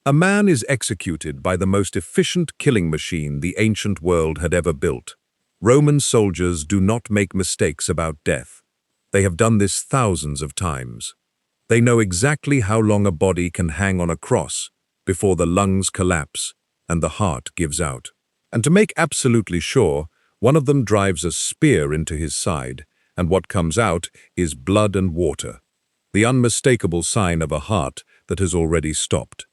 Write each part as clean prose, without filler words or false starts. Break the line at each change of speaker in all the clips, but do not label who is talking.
A man is executed by the most efficient killing machine the ancient world had ever built. Roman soldiers do not make mistakes about death. They have done this thousands of times. They know exactly how long a body can hang on a cross before the lungs collapse and the heart gives out. And to make absolutely sure, one of them drives a spear into his side, and what comes out is blood and water, the unmistakable sign of a heart that has already stopped.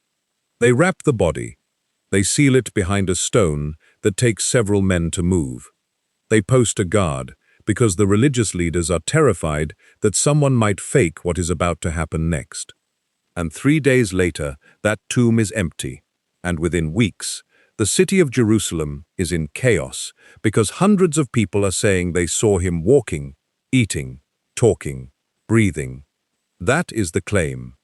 They wrap the body. They seal it behind a stone that takes several men to move. They post a guard because the religious leaders are terrified that someone might fake what is about to happen next. And 3 days later, that tomb is empty, and within weeks, the city of Jerusalem is in chaos because hundreds of people are saying they saw him walking, eating, talking, breathing. That is the claim.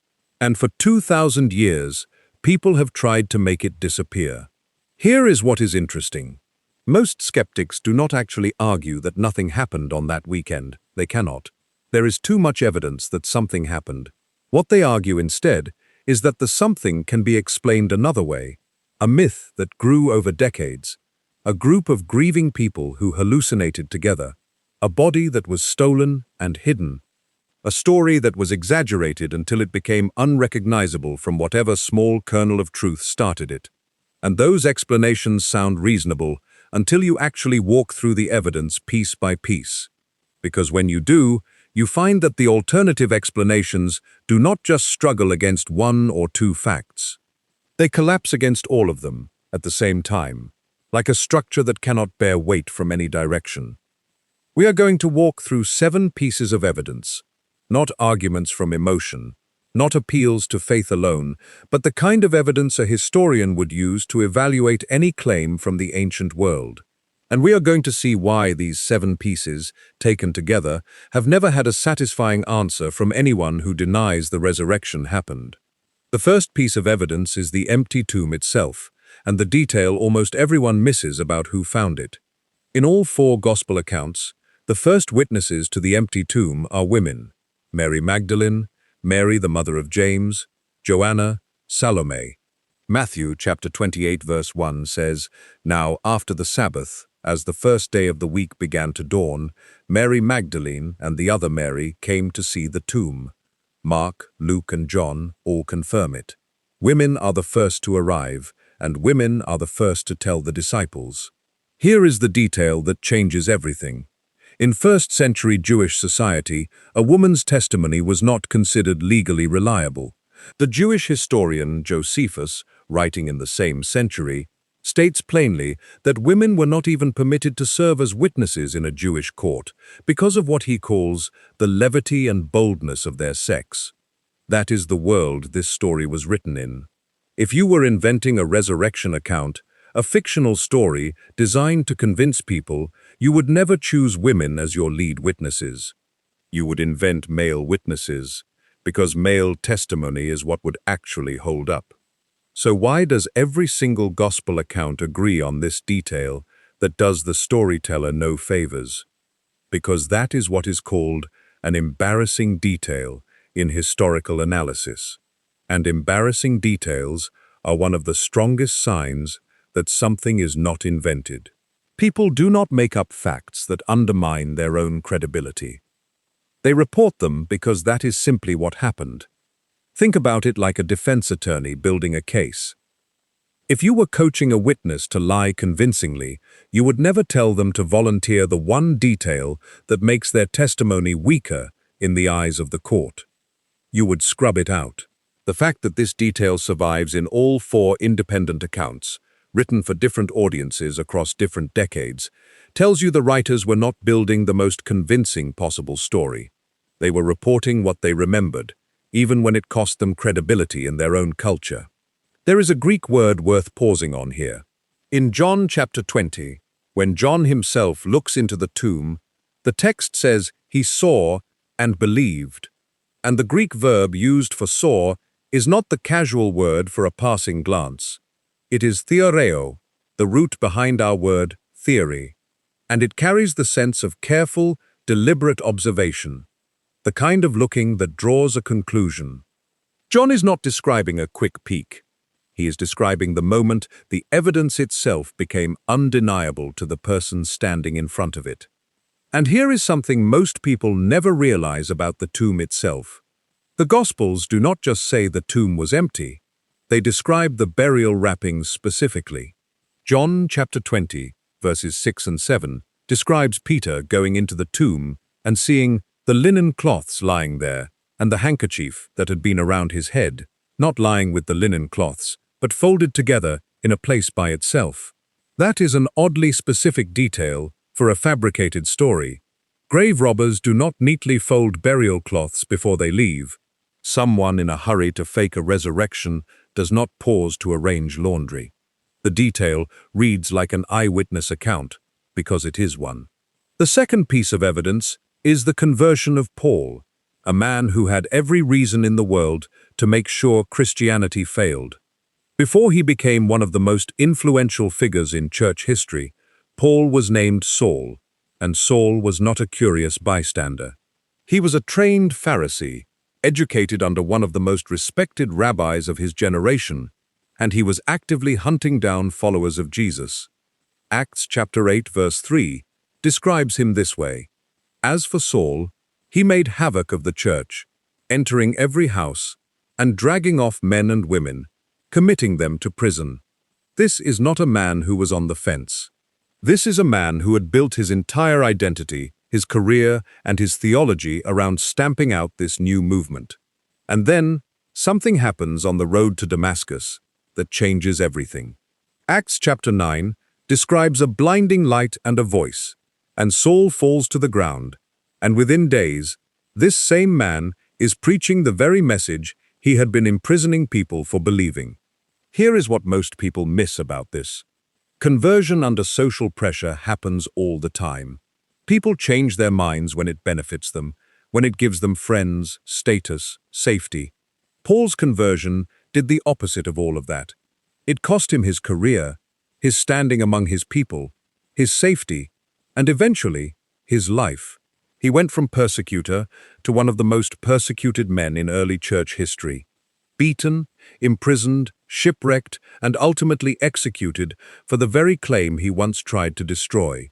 And for 2,000 years, people have tried to make it disappear. Here is what is interesting. Most skeptics do not actually argue that nothing happened on that weekend. They cannot. There is too much evidence that something happened. What they argue instead is that the something can be explained another way. A myth that grew over decades. A group of grieving people who hallucinated together. A body that was stolen and hidden. A story that was exaggerated until it became unrecognizable from whatever small kernel of truth started it. And those explanations sound reasonable until you actually walk through the evidence piece by piece. Because when you do, you find that the alternative explanations do not just struggle against one or two facts. They collapse against all of them at the same time, like a structure that cannot bear weight from any direction. We are going to walk through 7 pieces of evidence, not arguments from emotion, not appeals to faith alone, but the kind of evidence a historian would use to evaluate any claim from the ancient world. And we are going to see why these 7 pieces, taken together, have never had a satisfying answer from anyone who denies the resurrection happened. The first piece of evidence is the empty tomb itself, and the detail almost everyone misses about who found it. In all 4 gospel accounts, the first witnesses to the empty tomb are women: Mary Magdalene, Mary the mother of James, Joanna, Salome. Matthew chapter 28 verse 1 says, "Now after the Sabbath, as the first day of the week began to dawn, Mary Magdalene and the other Mary came to see the tomb." Mark, Luke, and John all confirm it. Women are the first to arrive, and women are the first to tell the disciples. Here is the detail that changes everything. In first-century Jewish society, a woman's testimony was not considered legally reliable. The Jewish historian Josephus, writing in the same century, states plainly that women were not even permitted to serve as witnesses in a Jewish court because of what he calls the levity and boldness of their sex. That is the world this story was written in. If you were inventing a resurrection account, a fictional story designed to convince people, you would never choose women as your lead witnesses. You would invent male witnesses, because male testimony is what would actually hold up. So why does every single gospel account agree on this detail that does the storyteller no favors? Because that is what is called an embarrassing detail in historical analysis. And embarrassing details are one of the strongest signs that something is not invented. People do not make up facts that undermine their own credibility. They report them because that is simply what happened. Think about it like a defense attorney building a case. If you were coaching a witness to lie convincingly, you would never tell them to volunteer the one detail that makes their testimony weaker in the eyes of the court. You would scrub it out. The fact that this detail survives in all 4 independent accounts, written for different audiences across different decades, tells you the writers were not building the most convincing possible story. They were reporting what they remembered, even when it cost them credibility in their own culture. There is a Greek word worth pausing on here. In John chapter 20, when John himself looks into the tomb, the text says he saw and believed. And the Greek verb used for saw is not the casual word for a passing glance. It is theoreo, the root behind our word theory, and it carries the sense of careful, deliberate observation, the kind of looking that draws a conclusion. John is not describing a quick peek. He is describing the moment the evidence itself became undeniable to the person standing in front of it. And here is something most people never realize about the tomb itself. The Gospels do not just say the tomb was empty, they describe the burial wrappings specifically. John chapter 20, verses 6 and 7, describes Peter going into the tomb and seeing the linen cloths lying there and the handkerchief that had been around his head, not lying with the linen cloths, but folded together in a place by itself. That is an oddly specific detail for a fabricated story. Grave robbers do not neatly fold burial cloths before they leave. Someone in a hurry to fake a resurrection does not pause to arrange laundry. The detail reads like an eyewitness account, because it is one. The second piece of evidence is the conversion of Paul, a man who had every reason in the world to make sure Christianity failed. Before he became one of the most influential figures in church history, Paul was named Saul, and Saul was not a curious bystander. He was a trained Pharisee, educated under one of the most respected rabbis of his generation, and he was actively hunting down followers of Jesus. Acts chapter 8 verse 3 describes him this way: "As for Saul, he made havoc of the church, entering every house and dragging off men and women, committing them to prison." This is not a man who was on the fence. This is a man who had built his entire identity, his career, and his theology around stamping out this new movement. And then, something happens on the road to Damascus that changes everything. Acts chapter 9 describes a blinding light and a voice, and Saul falls to the ground, and within days, this same man is preaching the very message he had been imprisoning people for believing. Here is what most people miss about this. Conversion under social pressure happens all the time. People change their minds when it benefits them, when it gives them friends, status, safety. Paul's conversion did the opposite of all of that. It cost him his career, his standing among his people, his safety, and eventually, his life. He went from persecutor to one of the most persecuted men in early church history. Beaten, imprisoned, shipwrecked, and ultimately executed for the very claim he once tried to destroy.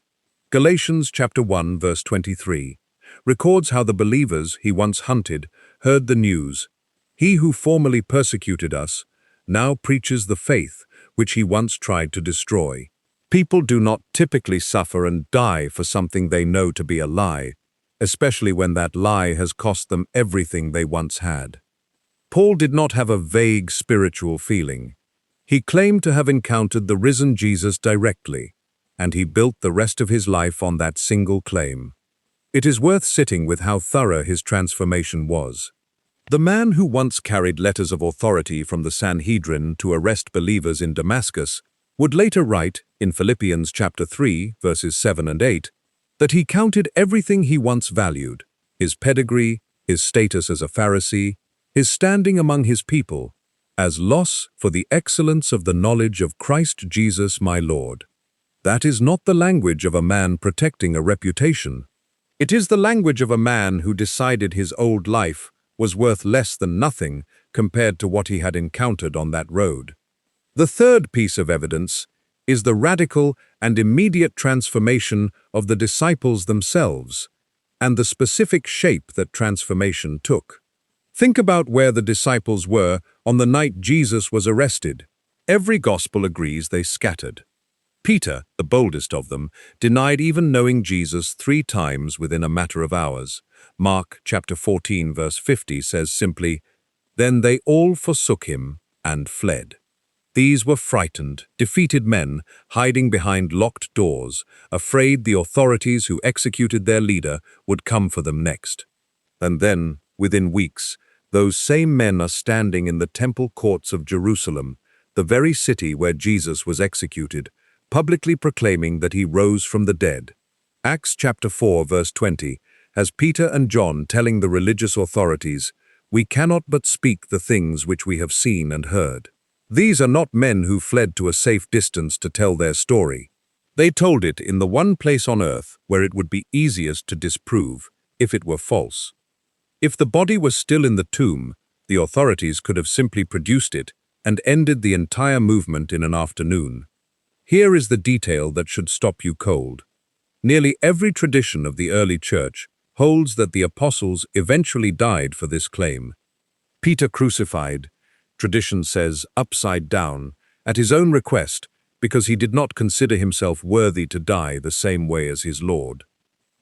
Galatians chapter 1 verse 23 records how the believers he once hunted heard the news: "He who formerly persecuted us now preaches the faith which he once tried to destroy." People do not typically suffer and die for something they know to be a lie, especially when that lie has cost them everything they once had. Paul did not have a vague spiritual feeling. He claimed to have encountered the risen Jesus directly, and he built the rest of his life on that single claim. It is worth sitting with how thorough his transformation was. The man who once carried letters of authority from the Sanhedrin to arrest believers in Damascus would later write, in Philippians chapter 3, verses 7 and 8, that he counted everything he once valued, his pedigree, his status as a Pharisee, his standing among his people, as loss for the excellence of the knowledge of Christ Jesus my Lord. That is not the language of a man protecting a reputation. It is the language of a man who decided his old life was worth less than nothing compared to what he had encountered on that road. The third piece of evidence is the radical and immediate transformation of the disciples themselves, and the specific shape that transformation took. Think about where the disciples were on the night Jesus was arrested. Every gospel agrees they scattered. Peter, the boldest of them, denied even knowing Jesus 3 times within a matter of hours. Mark chapter 14 verse 50 says simply, "Then they all forsook him and fled." These were frightened, defeated men hiding behind locked doors, afraid the authorities who executed their leader would come for them next. And then, within weeks, those same men are standing in the temple courts of Jerusalem, the very city where Jesus was executed, publicly proclaiming that he rose from the dead. Acts chapter 4 verse 20 has Peter and John telling the religious authorities, "We cannot but speak the things which we have seen and heard." These are not men who fled to a safe distance to tell their story. They told it in the one place on earth where it would be easiest to disprove, if it were false. If the body was still in the tomb, the authorities could have simply produced it and ended the entire movement in an afternoon. Here is the detail that should stop you cold. Nearly every tradition of the early church holds that the apostles eventually died for this claim. Peter crucified, tradition says upside down, at his own request, because he did not consider himself worthy to die the same way as his Lord.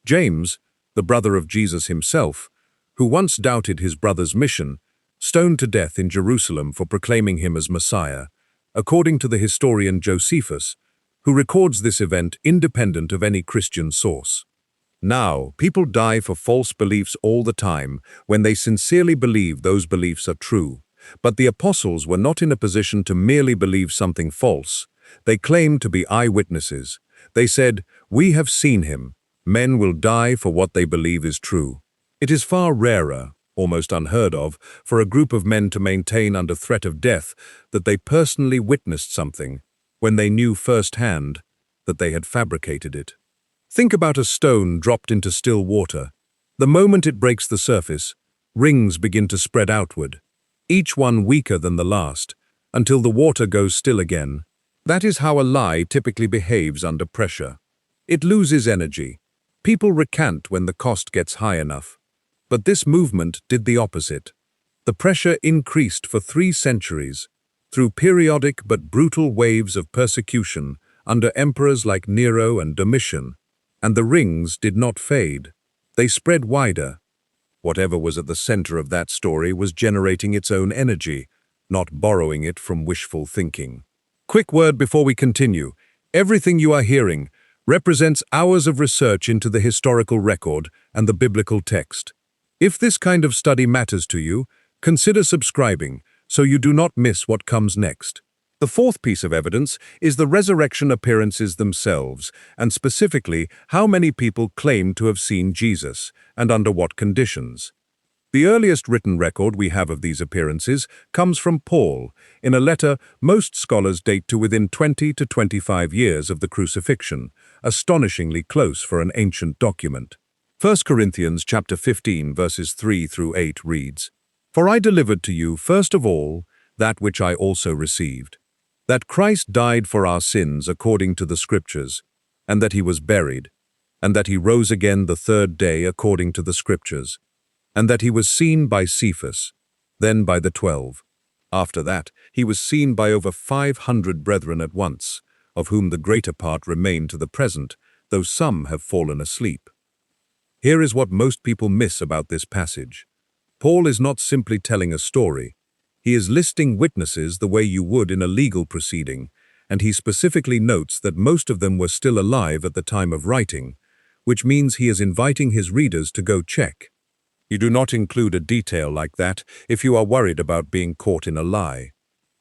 James, the brother of Jesus himself, who once doubted his brother's mission, stoned to death in Jerusalem for proclaiming him as Messiah, according to the historian Josephus, who records this event independent of any Christian source. Now, people die for false beliefs all the time when they sincerely believe those beliefs are true. But the apostles were not in a position to merely believe something false. They claimed to be eyewitnesses. They said, "We have seen him." Men will die for what they believe is true. It is far rarer, almost unheard of, for a group of men to maintain under threat of death that they personally witnessed something when they knew firsthand that they had fabricated it. Think about a stone dropped into still water. The moment it breaks the surface, rings begin to spread outward, each one weaker than the last, until the water goes still again. That is how a lie typically behaves under pressure. It loses energy. People recant when the cost gets high enough. But this movement did the opposite. The pressure increased for 3 centuries, through periodic but brutal waves of persecution under emperors like Nero and Domitian, and the rings did not fade. They spread wider. Whatever was at the center of that story was generating its own energy, not borrowing it from wishful thinking. Quick word before we continue. Everything you are hearing represents hours of research into the historical record and the biblical text. If this kind of study matters to you, consider subscribing so you do not miss what comes next. The 4th piece of evidence is the resurrection appearances themselves, and specifically how many people claim to have seen Jesus, and under what conditions. The earliest written record we have of these appearances comes from Paul, in a letter most scholars date to within 20 to 25 years of the crucifixion, astonishingly close for an ancient document. 1 Corinthians chapter 15 verses 3 through 8 reads, "For I delivered to you first of all that which I also received, that Christ died for our sins according to the Scriptures, and that he was buried, and that he rose again the 3rd day according to the Scriptures, and that he was seen by Cephas, then by the 12. After that, he was seen by over 500 brethren at once, of whom the greater part remain to the present, though some have fallen asleep." Here is what most people miss about this passage. Paul is not simply telling a story. He is listing witnesses the way you would in a legal proceeding, and he specifically notes that most of them were still alive at the time of writing, which means he is inviting his readers to go check. You do not include a detail like that if you are worried about being caught in a lie.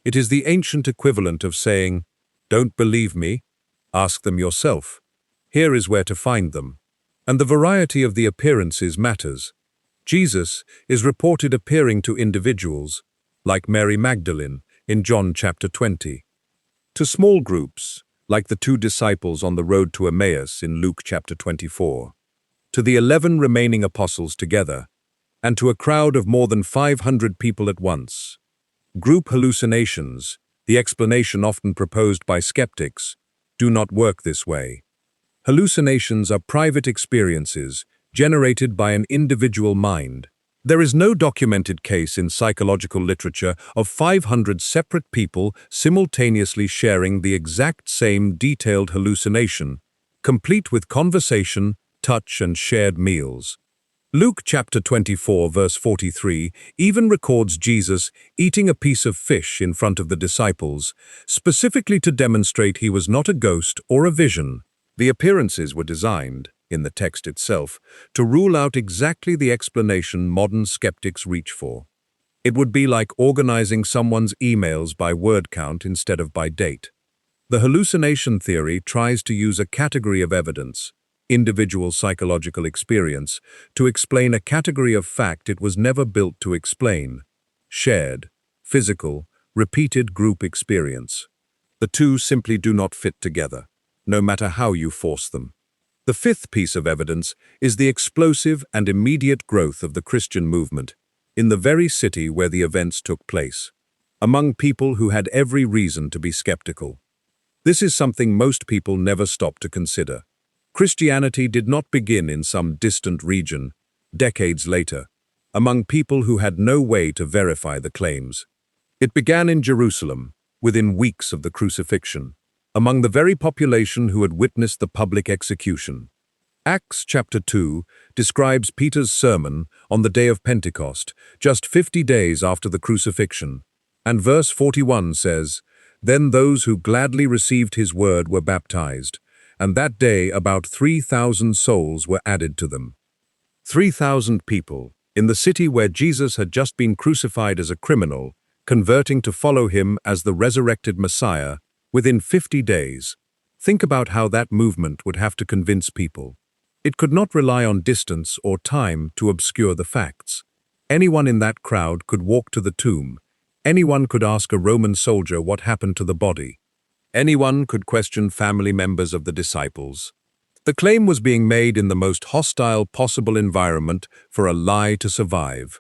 It is the ancient equivalent of saying, "Don't believe me? Ask them yourself. Here is where to find them." And the variety of the appearances matters. Jesus is reported appearing to individuals, like Mary Magdalene in John chapter 20, to small groups, like the 2 disciples on the road to Emmaus in Luke chapter 24, to the 11 remaining apostles together, and to a crowd of more than 500 people at once. Group hallucinations, the explanation often proposed by skeptics, do not work this way. Hallucinations are private experiences generated by an individual mind. There is no documented case in psychological literature of 500 separate people simultaneously sharing the exact same detailed hallucination, complete with conversation, touch, and shared meals. Luke chapter 24 verse 43 even records Jesus eating a piece of fish in front of the disciples, specifically to demonstrate he was not a ghost or a vision. The appearances were designed, in the text itself, to rule out exactly the explanation modern skeptics reach for. It would be like organizing someone's emails by word count instead of by date. The hallucination theory tries to use a category of evidence, individual psychological experience, to explain a category of fact it was never built to explain: shared, physical, repeated group experience. The two simply do not fit together, no matter how you force them. The 5th piece of evidence is the explosive and immediate growth of the Christian movement in the very city where the events took place. among people who had every reason to be skeptical. This is something most people never stop to consider. Christianity did not begin in some distant region, decades later, among people who had no way to verify the claims. It began in Jerusalem, within weeks of the crucifixion, among the very population who had witnessed the public execution. Acts chapter 2 describes Peter's sermon on the day of Pentecost, just 50 days after the crucifixion, and verse 41 says, "Then those who gladly received his word were baptized, and that day about 3,000 souls were added to them." 3,000 people, in the city where Jesus had just been crucified as a criminal, converting to follow him as the resurrected Messiah within 50 days. Think about how that movement would have to convince people. It could not rely on distance or time to obscure the facts. Anyone in that crowd could walk to the tomb. Anyone could ask a Roman soldier what happened to the body. Anyone could question family members of the disciples. The claim was being made in the most hostile possible environment for a lie to survive,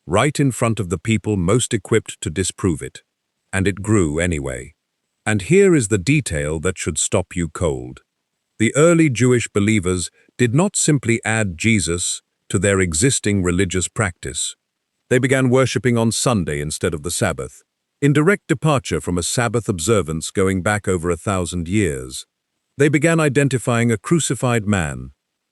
right in front of the people most equipped to disprove it. And it grew anyway. And here is the detail that should stop you cold. The early Jewish believers did not simply add Jesus to their existing religious practice. They began worshipping on Sunday instead of the Sabbath, in direct departure from a Sabbath observance going back over 1,000 years. They began identifying a crucified man,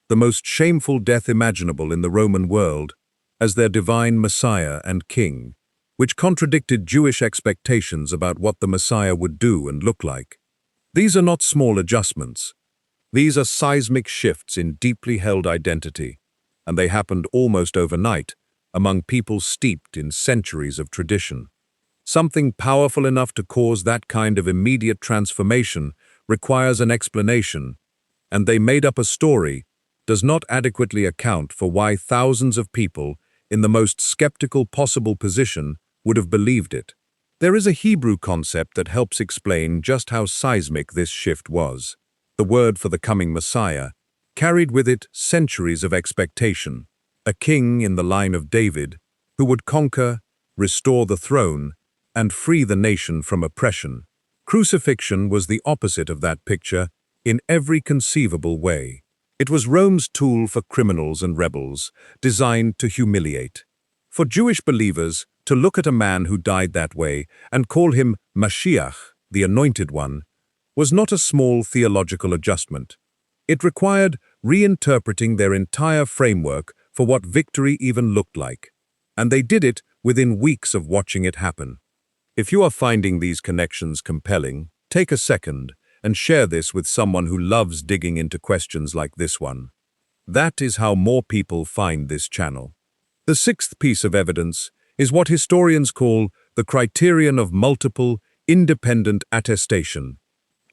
the most shameful death imaginable in the Roman world, as their divine Messiah and King, which contradicted Jewish expectations about what the Messiah would do and look like. These are not small adjustments. These are seismic shifts in deeply held identity, and they happened almost overnight among people steeped in centuries of tradition. Something powerful enough to cause that kind of immediate transformation requires an explanation, and they made up a story does not adequately account for why thousands of people in the most skeptical possible position would have believed it. There is a Hebrew concept that helps explain just how seismic this shift was. The word for the coming Messiah carried with it centuries of expectation, a king in the line of David who would conquer, restore the throne, and free the nation from oppression. Crucifixion was the opposite of that picture in every conceivable way. It was Rome's tool for criminals and rebels, designed to humiliate. For Jewish believers, to look at a man who died that way and call him Mashiach, the Anointed One, was not a small theological adjustment. It required reinterpreting their entire framework for what victory even looked like. And they did it within weeks of watching it happen. If you are finding these connections compelling, take a second and share this with someone who loves digging into questions like this one. That is how more people find this channel. The sixth piece of evidence is what historians call the criterion of multiple, independent attestation,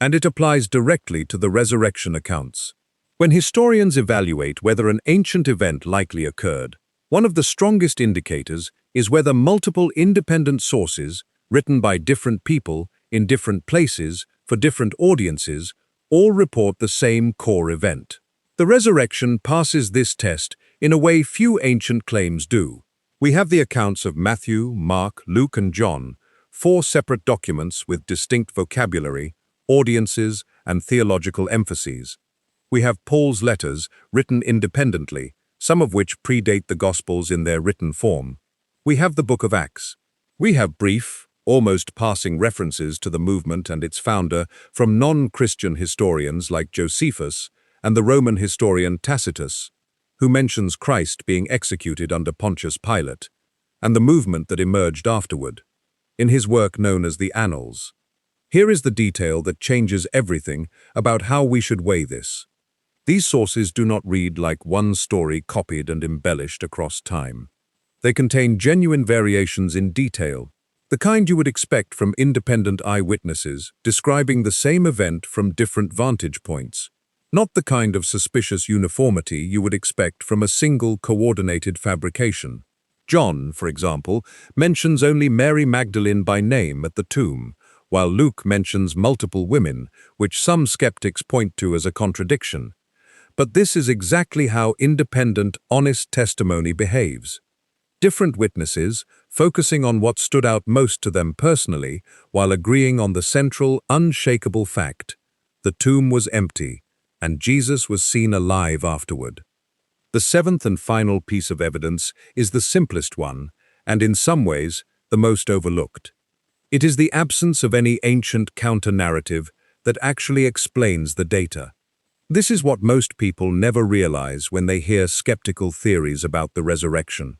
and it applies directly to the resurrection accounts. When historians evaluate whether an ancient event likely occurred, one of the strongest indicators is whether multiple independent sources, written by different people in different places for different audiences, all report the same core event. The resurrection passes this test in a way few ancient claims do. We have the accounts of Matthew, Mark, Luke, and John, 4 separate documents with distinct vocabulary, audiences, and theological emphases. We have Paul's letters written independently, some of which predate the Gospels in their written form. We have the Book of Acts. We have brief, almost passing references to the movement and its founder from non-Christian historians like Josephus and the Roman historian Tacitus, who mentions Christ being executed under Pontius Pilate, and the movement that emerged afterward, in his work known as the Annals. Here is the detail that changes everything about how we should weigh this. These sources do not read like one story copied and embellished across time. They contain genuine variations in detail, the kind you would expect from independent eyewitnesses describing the same event from different vantage points, not the kind of suspicious uniformity you would expect from a single coordinated fabrication. John, for example, mentions only Mary Magdalene by name at the tomb, while Luke mentions multiple women, which some skeptics point to as a contradiction. But this is exactly how independent, honest testimony behaves. Different witnesses, focusing on what stood out most to them personally, while agreeing on the central, unshakable fact: the tomb was empty, and Jesus was seen alive afterward. The seventh and final piece of evidence is the simplest one, and in some ways, the most overlooked. It is the absence of any ancient counter-narrative that actually explains the data. This is what most people never realize when they hear skeptical theories about the resurrection.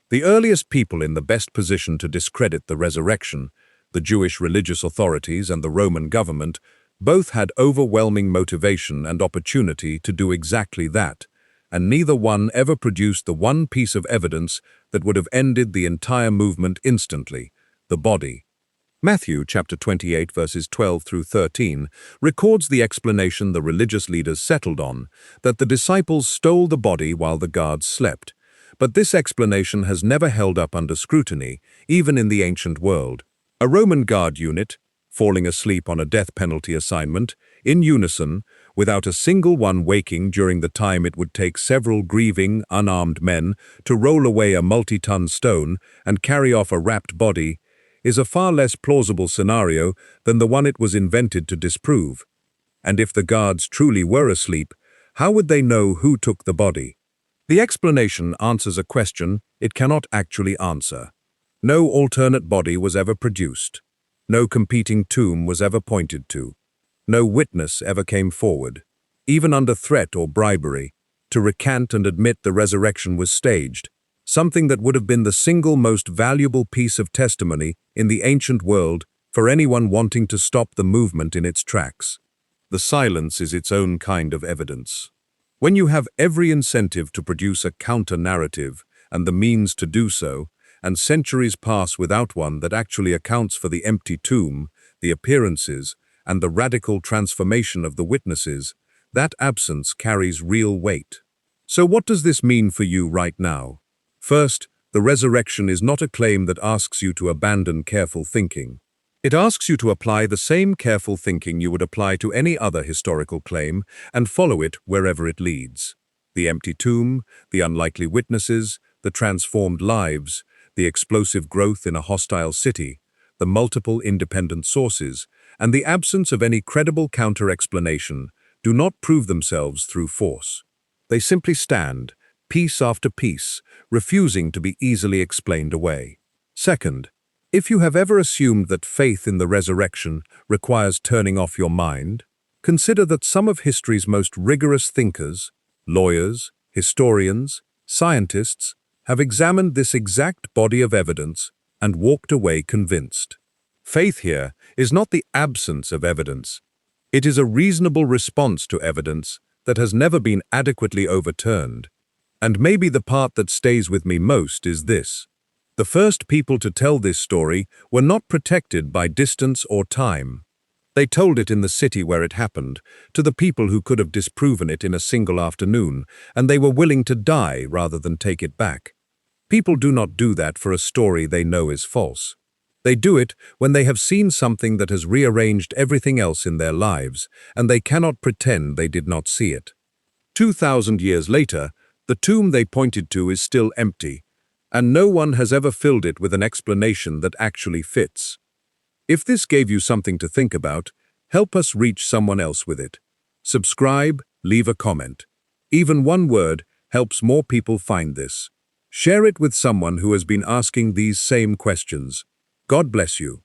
The earliest people in the best position to discredit the resurrection, the Jewish religious authorities and the Roman government, both had overwhelming motivation and opportunity to do exactly that, and neither one ever produced the one piece of evidence that would have ended the entire movement instantly: the body. Matthew chapter 28 verses 12 through 13 records the explanation the religious leaders settled on, that the disciples stole the body while the guards slept. But this explanation has never held up under scrutiny, even in the ancient world. A Roman guard unit, falling asleep on a death penalty assignment, in unison, without a single one waking during the time it would take several grieving, unarmed men to roll away a multi-ton stone and carry off a wrapped body, is a far less plausible scenario than the one it was invented to disprove. And if the guards truly were asleep, how would they know who took the body? The explanation answers a question it cannot actually answer. No alternate body was ever produced. No competing tomb was ever pointed to. No witness ever came forward, even under threat or bribery, to recant and admit the resurrection was staged, something that would have been the single most valuable piece of testimony in the ancient world for anyone wanting to stop the movement in its tracks. The silence is its own kind of evidence. When you have every incentive to produce a counter-narrative and the means to do so, and centuries pass without one that actually accounts for the empty tomb, the appearances, and the radical transformation of the witnesses, that absence carries real weight. So what does this mean for you right now? First, the resurrection is not a claim that asks you to abandon careful thinking. It asks you to apply the same careful thinking you would apply to any other historical claim and follow it wherever it leads. The empty tomb, the unlikely witnesses, the transformed lives, the explosive growth in a hostile city, the multiple independent sources, and the absence of any credible counter-explanation do not prove themselves through force. They simply stand, piece after piece, refusing to be easily explained away. Second, if you have ever assumed that faith in the resurrection requires turning off your mind, consider that some of history's most rigorous thinkers, lawyers, historians, scientists, have examined this exact body of evidence and walked away convinced. Faith here is not the absence of evidence. It is a reasonable response to evidence that has never been adequately overturned. And maybe the part that stays with me most is this: the first people to tell this story were not protected by distance or time. They told it in the city where it happened, to the people who could have disproven it in a single afternoon, and they were willing to die rather than take it back. People do not do that for a story they know is false. They do it when they have seen something that has rearranged everything else in their lives, and they cannot pretend they did not see it. 2,000 years later, the tomb they pointed to is still empty, and no one has ever filled it with an explanation that actually fits. If this gave you something to think about, help us reach someone else with it. Subscribe, leave a comment. Even one word helps more people find this. Share it with someone who has been asking these same questions. God bless you.